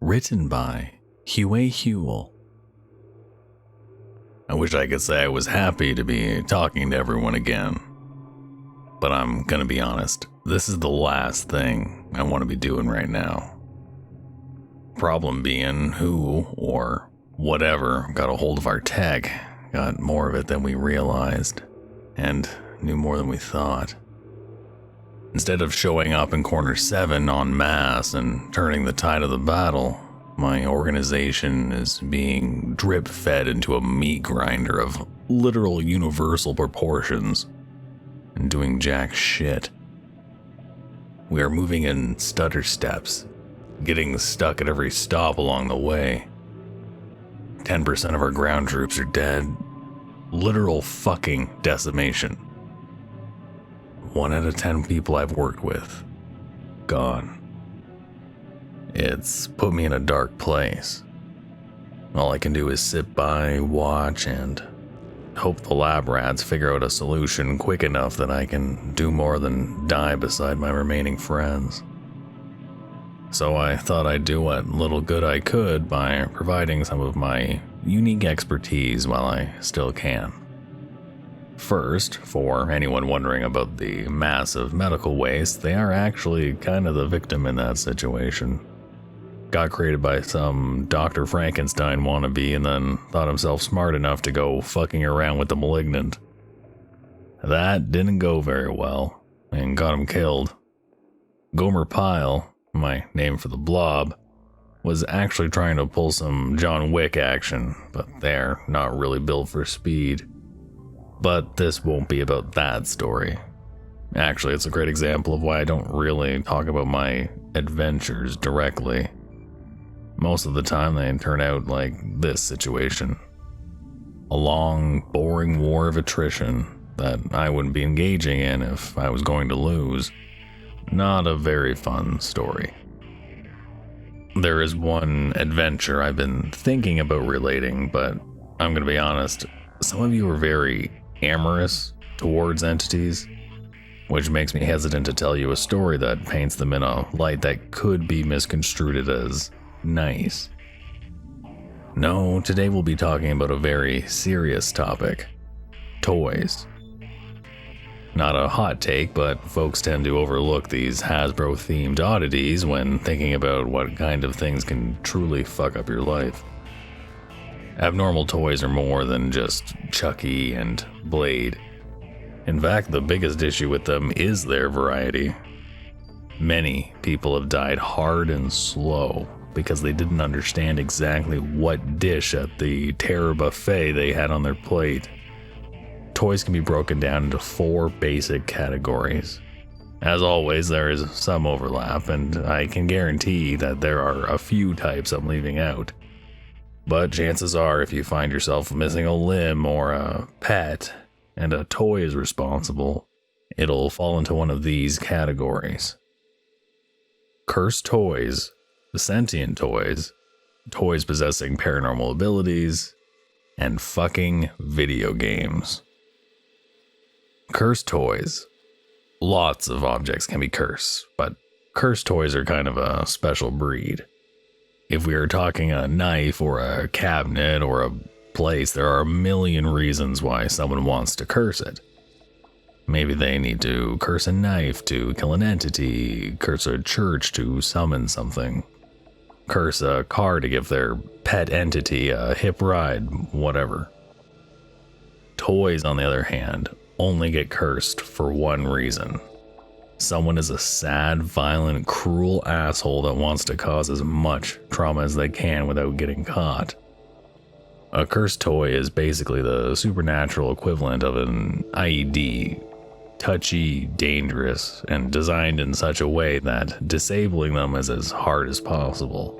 written by HughEhhoule. I wish I could say I was happy to be talking to everyone again, but I'm gonna be honest, this is the last thing I want to be doing right now. Problem being, who or whatever got a hold of our tech got more of it than we realized, and knew more than we thought. Instead of showing up in Corner 7 en masse and turning the tide of the battle, my organization is being drip-fed into a meat grinder of literal universal proportions and doing jack shit. We are moving in stutter steps, getting stuck at every stop along the way. 10% of our ground troops are dead. Literal fucking decimation. 1 out of 10 people I've worked with, gone. It's put me in a dark place. All I can do is sit by, watch, and hope the lab rats figure out a solution quick enough that I can do more than die beside my remaining friends. So I thought I'd do what little good I could by providing some of my unique expertise while I still can. First, for anyone wondering about the massive medical waste, they are actually kind of the victim in that situation. Got created by some Dr. Frankenstein wannabe and then thought himself smart enough to go fucking around with the malignant. That didn't go very well, and got him killed. Gomer Pyle, my name for the blob, was actually trying to pull some John Wick action, but they're not really built for speed. But this won't be about that story. Actually, it's a great example of why I don't really talk about my adventures directly. Most of the time they turn out like this situation. A long, boring war of attrition that I wouldn't be engaging in if I was going to lose. Not a very fun story. There is one adventure I've been thinking about relating, but I'm gonna be honest, some of you are very amorous towards entities, which makes me hesitant to tell you a story that paints them in a light that could be misconstrued as nice. No, today we'll be talking about a very serious topic: toys. Not a hot take, but folks tend to overlook these Hasbro-themed oddities when thinking about what kind of things can truly fuck up your life. Abnormal toys are more than just Chucky and Blade. In fact, the biggest issue with them is their variety. Many people have died hard and slow because they didn't understand exactly what dish at the terror buffet they had on their plate. Toys can be broken down into 4 basic categories. As always, there is some overlap, and I can guarantee that there are a few types I'm leaving out. But chances are, if you find yourself missing a limb or a pet, and a toy is responsible, it'll fall into one of these categories: cursed toys, sentient toys, toys possessing paranormal abilities, and fucking video games. Cursed toys. Lots of objects can be cursed, but cursed toys are kind of a special breed. If we are talking a knife or a cabinet or a place, there are a million reasons why someone wants to curse it. Maybe they need to curse a knife to kill an entity, curse a church to summon something, curse a car to give their pet entity a hip ride, whatever. Toys, on the other hand, only get cursed for one reason. Someone is a sad, violent, cruel asshole that wants to cause as much trauma as they can without getting caught. A cursed toy is basically the supernatural equivalent of an IED. Touchy, dangerous, and designed in such a way that disabling them is as hard as possible.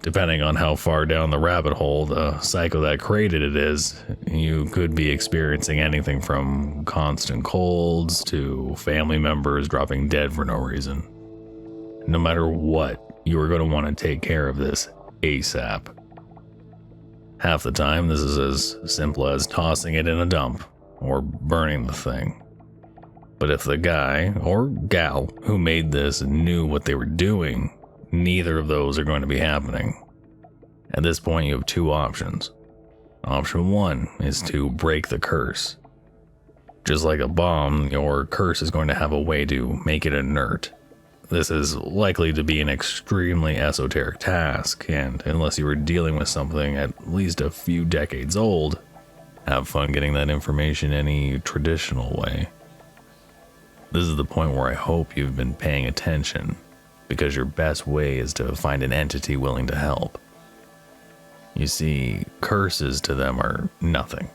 Depending on how far down the rabbit hole the psycho that created it is, you could be experiencing anything from constant colds to family members dropping dead for no reason. No matter what, you are going to want to take care of this ASAP. Half the time, this is as simple as tossing it in a dump or burning the thing. But if the guy or gal who made this knew what they were doing, neither of those are going to be happening. At this point, you have two options. Option 1 is to break the curse. Just like a bomb, your curse is going to have a way to make it inert. This is likely to be an extremely esoteric task, and unless you were dealing with something at least a few decades old, have fun getting that information any traditional way. This is the point where I hope you've been paying attention, because your best way is to find an entity willing to help. You see, curses to them are nothing,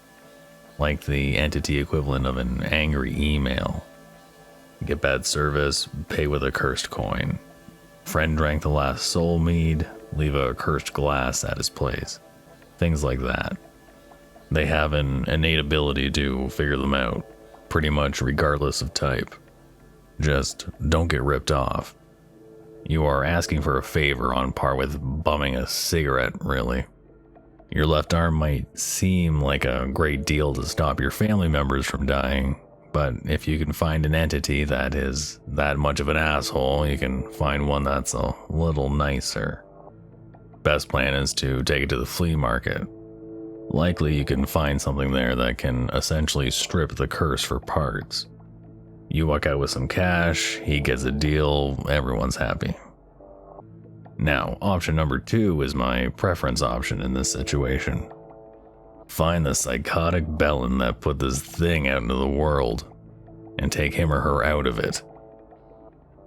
like the entity equivalent of an angry email. Get bad service, pay with a cursed coin. Friend drank the last soul mead, leave a cursed glass at his place. Things like that. They have an innate ability to figure them out, pretty much regardless of type. Just don't get ripped off. You are asking for a favor on par with bumming a cigarette, really. Your left arm might seem like a great deal to stop your family members from dying, but if you can find an entity that is that much of an asshole, you can find one that's a little nicer. Best plan is to take it to the flea market. Likely you can find something there that can essentially strip the curse for parts. You walk out with some cash, he gets a deal, everyone's happy. Now, option number 2 is my preference option in this situation. Find the psychotic bellend that put this thing out into the world, and take him or her out of it.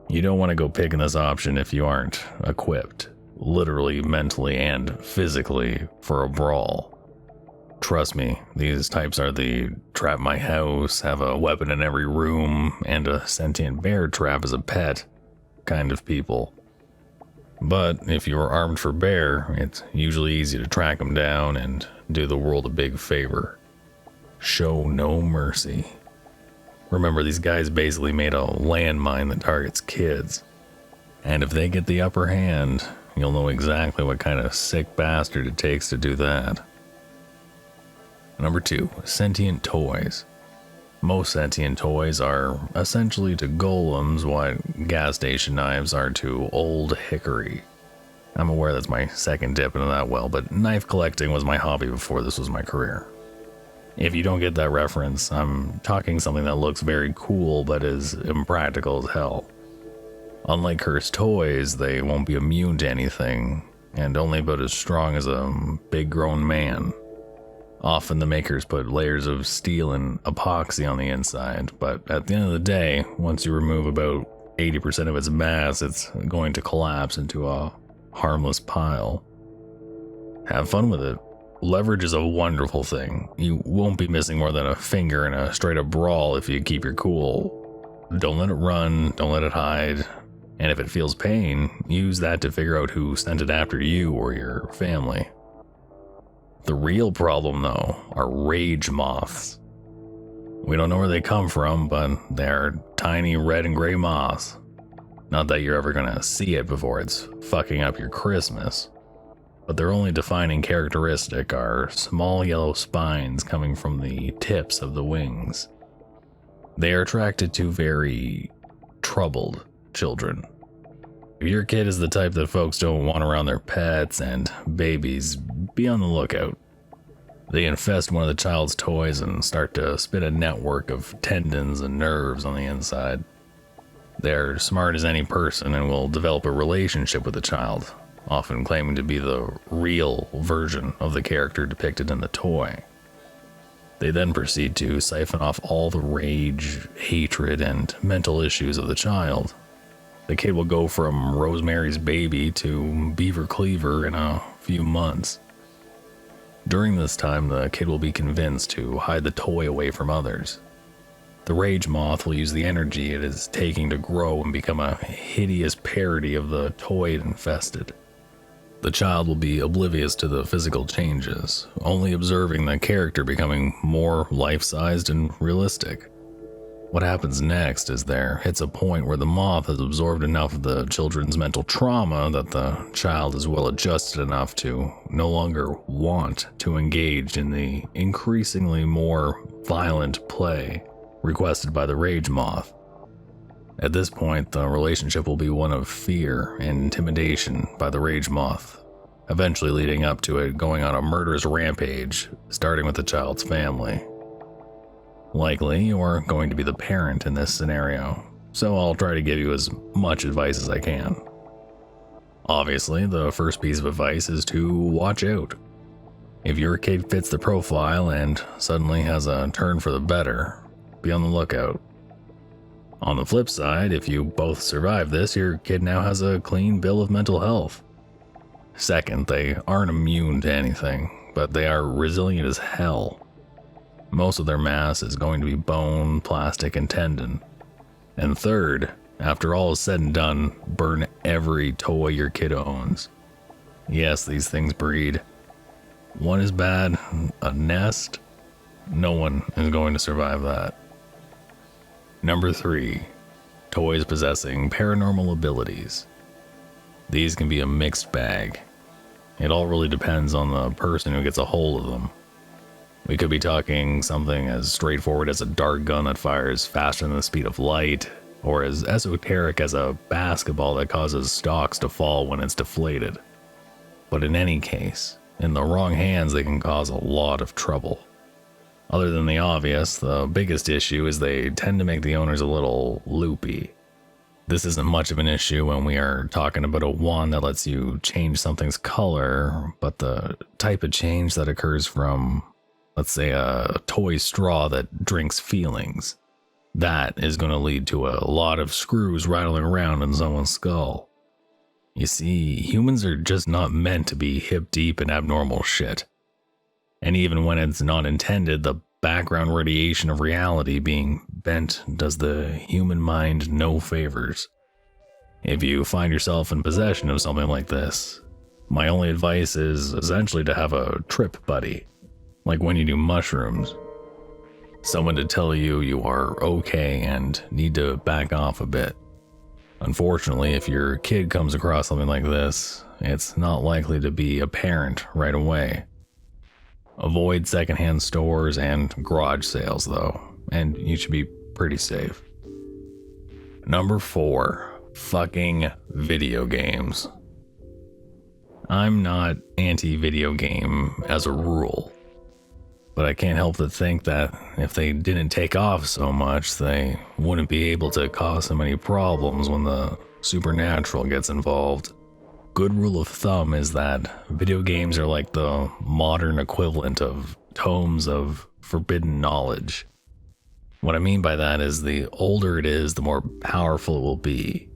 You don't want to go picking this option if you aren't equipped, literally, mentally, and physically, for a brawl. Trust me, these types are the trap my house, have a weapon in every room, and a sentient bear trap as a pet kind of people. But if you're armed for bear, it's usually easy to track them down and do the world a big favor. Show no mercy. Remember, these guys basically made a landmine that targets kids. And if they get the upper hand, you'll know exactly what kind of sick bastard it takes to do that. Number 2, sentient toys. Most sentient toys are essentially to golems what gas station knives are to old hickory. I'm aware that's my second dip into that well, but knife collecting was my hobby before this was my career. If you don't get that reference, I'm talking something that looks very cool but is impractical as hell. Unlike cursed toys, they won't be immune to anything, and only about as strong as a big grown man. Often the makers put layers of steel and epoxy on the inside, but at the end of the day, once you remove about 80% of its mass, it's going to collapse into a harmless pile. Have fun with it. Leverage is a wonderful thing. You won't be missing more than a finger in a straight up brawl if you keep your cool. Don't let it run, don't let it hide, and if it feels pain, use that to figure out who sent it after you or your family. The real problem, though, are rage moths. We don't know where they come from, but they're tiny red and gray moths. Not that you're ever gonna see it before it's fucking up your Christmas, but their only defining characteristic are small yellow spines coming from the tips of the wings. They are attracted to very troubled children. If your kid is the type that folks don't want around their pets and babies, be on the lookout. They infest one of the child's toys and start to spin a network of tendons and nerves on the inside. They're smart as any person and will develop a relationship with the child, often claiming to be the real version of the character depicted in the toy. They then proceed to siphon off all the rage, hatred, and mental issues of the child. The kid will go from Rosemary's Baby to Beaver Cleaver in a few months. During this time, the kid will be convinced to hide the toy away from others. The rage moth will use the energy it is taking to grow and become a hideous parody of the toy it infested. The child will be oblivious to the physical changes, only observing the character becoming more life-sized and realistic. What happens next is there hits a point where the moth has absorbed enough of the children's mental trauma that the child is well adjusted enough to no longer want to engage in the increasingly more violent play requested by the rage moth. At this point, the relationship will be one of fear and intimidation by the rage moth, eventually leading up to it going on a murderous rampage, starting with the child's family. Likely, you're going to be the parent in this scenario, so I'll try to give you as much advice as I can. Obviously, the first piece of advice is to watch out. If your kid fits the profile and suddenly has a turn for the better, be on the lookout. On the flip side, if you both survive this, your kid now has a clean bill of mental health. Second, they aren't immune to anything, but they are resilient as hell. Most of their mass is going to be bone, plastic, and tendon. And third, after all is said and done, burn every toy your kid owns. Yes, these things breed. One is bad, a nest, no one is going to survive that. Number 3, toys possessing paranormal abilities. These can be a mixed bag. It all really depends on the person who gets a hold of them. We could be talking something as straightforward as a dart gun that fires faster than the speed of light, or as esoteric as a basketball that causes Stokes to fall when it's deflated. But in any case, in the wrong hands they can cause a lot of trouble. Other than the obvious, the biggest issue is they tend to make the owners a little loopy. This isn't much of an issue when we are talking about a wand that lets you change something's color, but the type of change that occurs from, let's say, a toy straw that drinks feelings, that is going to lead to a lot of screws rattling around in someone's skull. You see, humans are just not meant to be hip deep in abnormal shit. And even when it's not intended, the background radiation of reality being bent does the human mind no favors. If you find yourself in possession of something like this, my only advice is essentially to have a trip buddy, like when you do mushrooms. Someone to tell you you are okay and need to back off a bit. Unfortunately, if your kid comes across something like this, it's not likely to be apparent right away. Avoid secondhand stores and garage sales though, and you should be pretty safe. Number 4, fucking video games. I'm not anti-video game as a rule, but I can't help but think that if they didn't take off so much, they wouldn't be able to cause so many problems when the supernatural gets involved. Good rule of thumb is that video games are like the modern equivalent of tomes of forbidden knowledge. What I mean by that is the older it is, the more powerful it will be.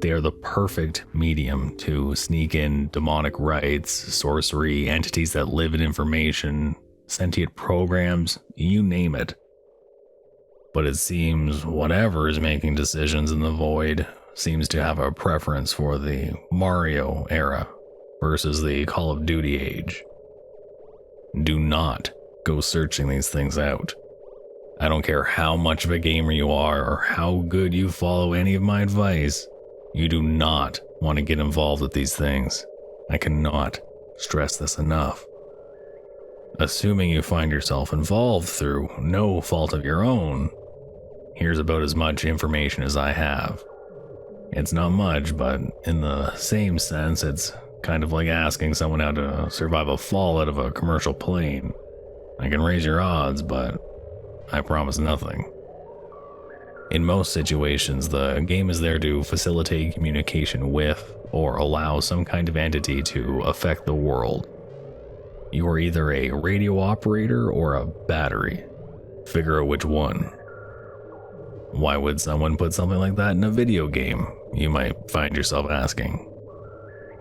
They are the perfect medium to sneak in demonic rites, sorcery, entities that live in information, sentient programs, you name it. But it seems whatever is making decisions in the void seems to have a preference for the Mario era versus the Call of Duty age. Do not go searching these things out. I don't care how much of a gamer you are or how good you follow any of my advice, you do not want to get involved with these things. I cannot stress this enough. Assuming you find yourself involved through no fault of your own, here's about as much information as I have. It's not much, but in the same sense, it's kind of like asking someone how to survive a fall out of a commercial plane. I can raise your odds, but I promise nothing. In most situations, the game is there to facilitate communication with or allow some kind of entity to affect the world. You are either a radio operator or a battery. Figure out which one. Why would someone put something like that in a video game, you might find yourself asking.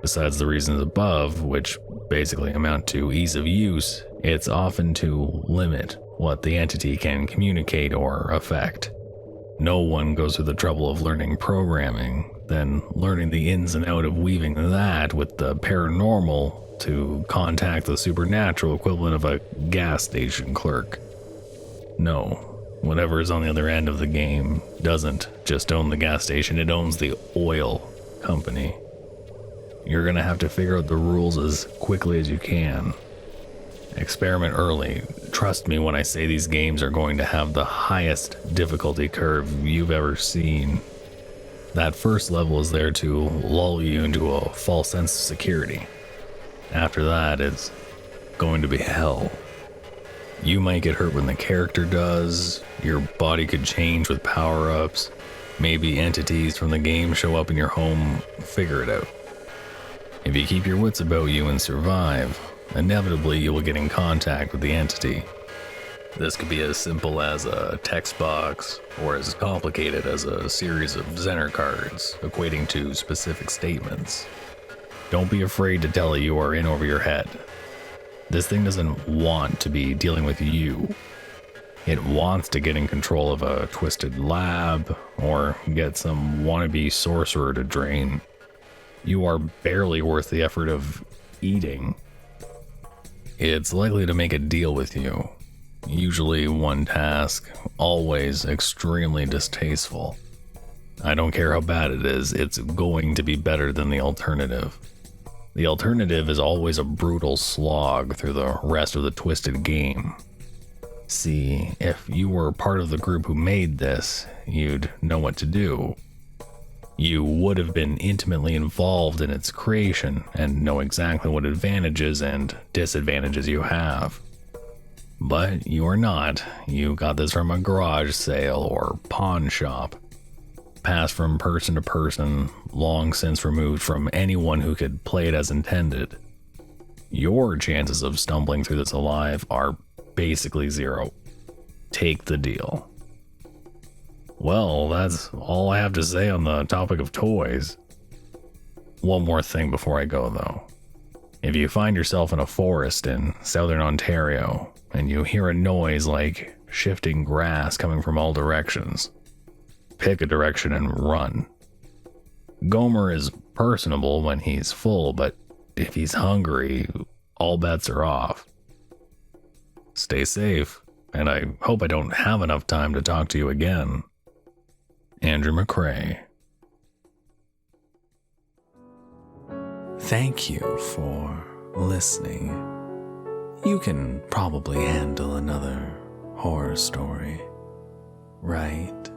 Besides the reasons above, which basically amount to ease of use, it's often to limit what the entity can communicate or affect. No one goes through the trouble of learning programming, then learning the ins and outs of weaving that with the paranormal to contact the supernatural equivalent of a gas station clerk. No. Whatever is on the other end of the game doesn't just own the gas station, it owns the oil company. You're gonna have to figure out the rules as quickly as you can. Experiment early. Trust me when I say these games are going to have the highest difficulty curve you've ever seen. That first level is there to lull you into a false sense of security. After that, it's going to be hell. You might get hurt when the character does, your body could change with power-ups, maybe entities from the game show up in your home. Figure it out. If you keep your wits about you and survive, inevitably you will get in contact with the entity. This could be as simple as a text box, or as complicated as a series of Zener cards equating to specific statements. Don't be afraid to tell it you are in over your head. This thing doesn't want to be dealing with you. It wants to get in control of a twisted lab, or get some wannabe sorcerer to drain. You are barely worth the effort of eating. It's likely to make a deal with you. Usually one task, always extremely distasteful. I don't care how bad it is, it's going to be better than the alternative. The alternative is always a brutal slog through the rest of the twisted game. See, if you were part of the group who made this, you'd know what to do. You would have been intimately involved in its creation and know exactly what advantages and disadvantages you have. But you are not. You got this from a garage sale or pawn shop. Passed from person to person, long since removed from anyone who could play it as intended. Your chances of stumbling through this alive are basically zero. Take the deal. Well, that's all I have to say on the topic of toys. One more thing before I go, though. If you find yourself in a forest in southern Ontario, and you hear a noise like shifting grass coming from all directions, pick a direction and run. Gomer is personable when he's full, but if he's hungry, all bets are off. Stay safe, and I hope I don't have enough time to talk to you again. Andrew McCrae. Thank you for listening. You can probably handle another horror story, right?